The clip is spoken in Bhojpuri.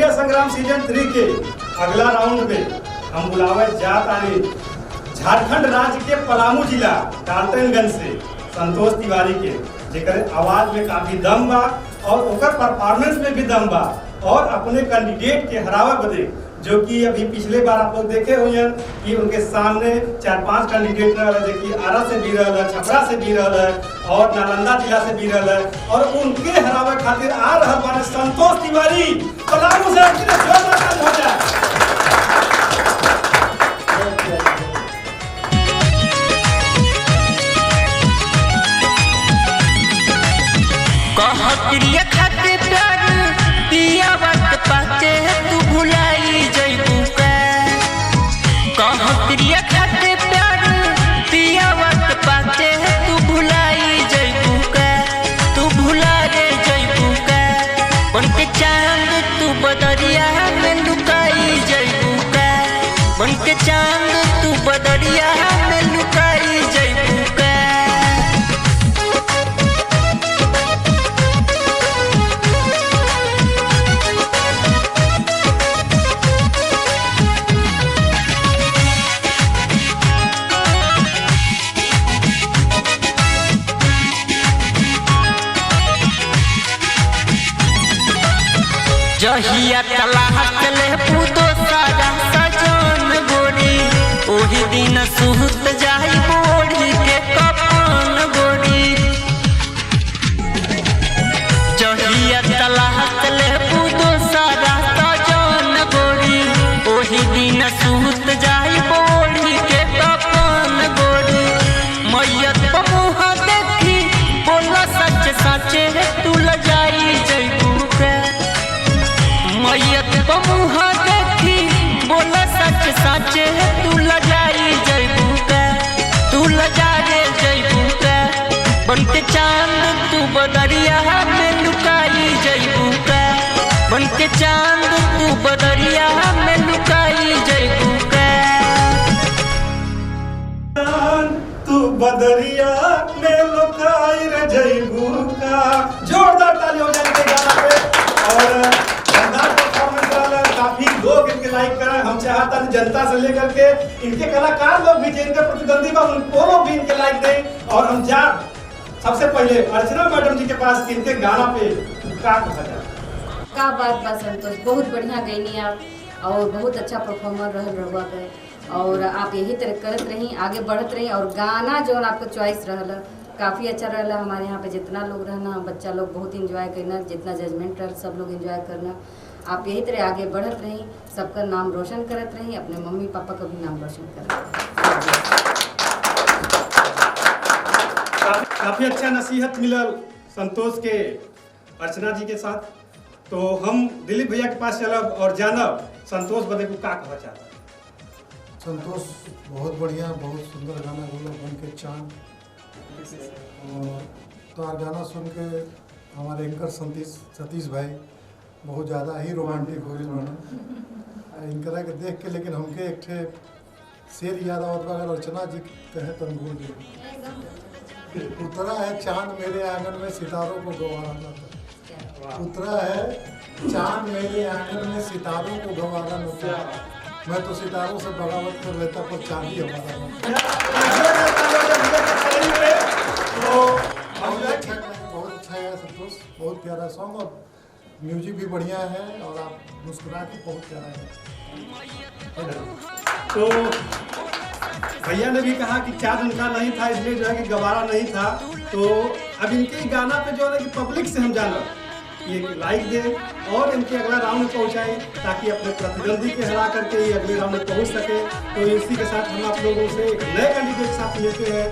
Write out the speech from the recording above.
लोकप्रिय संग्राम सीजन 3 के अगला राउंड में हम बुलावे जात आने झारखंड राज्य के पलामू जिला डाल्टनगंज से संतोष तिवारी के, जेकर आवाज में काफी दम बा और ओकर परफॉर्मेंस में भी दम बा और अपने कैंडिडेट के हरावा बदे, जो कि अभी पिछले बार आप लोग देखे हुए कि उनके सामने 4-5 कैंडिडेट रहा है, जो कि आरा से भी रहा है, छपरा से भी रहा है और नालंदा जिला से भी रहा है, और उनके हरावे खातिर आ रहा बाने संतोष तिवारी पलामू से। जोरदार हो जाए। प्रिय खातिर प्यार पिया वक्त पाते तू भुलाई जइबू का। कह प्रिय खातिर प्यार पिया वक्त पाते तू भुलाई जइबू का, तू भुला रे जइबू का। बनके चांद तू बदरिया में लुकाई जइबू का, बनके चांद तू बदरिया में लुकाई जइबू का। जहिया तलाक ले पूतो सारा सजन गोरी, ओही दिन सुहत जाई बोढ़ी के कपन गोरी। जहिया तलाक ले पूतो सारा सजन गोरी, ओही दिन सुहत जाई बोढ़ी के कपन गोरी। मैयत मुँह देखी बोला सच सचे तू लजाई जइबू का। मैयत मुँह देखी बोला सच सचे तू लजाई जइबू का, तू लजा रे जइबू का। बनके चांद तू बदरिया में लुकाई जइबू का, बनके चांद तू बदरिया में लुकाई जइबू का। तू बदरिया में लुकाई रे जइबू का। जोरदार ताली हो जाए इनके गाना पे। और काफी लोग इनके लाइक कर रहे हैं। हम चाहता है जनता से लेकर के इनके कलाकार लोग भी, जिनके प्रतिद्वंदी बा उनको लोग भी इनके लाइक दें। और हम जा सबसे पहले अर्चना मैडम जी के पास इनके गाना पे का बात बा संतोष, बहुत बढ़िया गईनी आप और बहुत अच्छा परफॉर्मर रहुआ पे, और आप यही तरह करत रही, आगे बढ़त रही। और गाना जो आपको चॉइस रहला काफ़ी अच्छा रहला। हमारे यहाँ पे जितना लोग रहना, बच्चा लोग बहुत इंजॉय करना, जितना जजमेंट रहा सब लोग इंजॉय करना। आप यही तरह आगे बढ़त रही, सबका नाम रोशन करत रही, अपने मम्मी पापा का भी नाम रोशन करत। काफी अच्छा नसीहत मिलल संतोष के अर्चना जी के साथ। तो हम दिलीप भैया के पास चलब और जानब संतोष बदे को का कहना चाहता है। संतोष बहुत बढ़िया, बहुत सुंदर गाना बोलो बनके चांद। और तो गाना सुन के हमारे एंकर सतीश भाई बहुत ज़्यादा ही रोमांटिक हो गए बना इनकरा के देख के। लेकिन हमके एक ठे शेर याद आवत बा, अगर अर्चना जी कहे तो भूल गए। उतरा है चांद मेरे आंगन में सितारों को गंवारा न था। उतरा है चांद मेरे आंगन में सितारों को गंवारा न था। मैं तो सितारों से बगावत कर लेता पर चांद ही हमारा न था। बहुत अच्छा है संतोष, बहुत प्यारा सॉन्ग और म्यूजिक भी बढ़िया है और आप मुस्कुरा के बहुत प्यारा है। तो भैया ने भी कहा कि चार्ज उनका नहीं था, इसलिए जो है कि गवारा नहीं था। तो अब इनके गाना पे जो है कि पब्लिक से हम जाना ये लाइक दे और इनके अगला राउंड पहुंचाएं, ताकि अपने प्रतिद्वंदी के हरा करके ये अगले राउंड में पहुंच सके। तो इसी के साथ हम आप लोगों से एक नए कैंडिडेट के साथ मिलते हैं।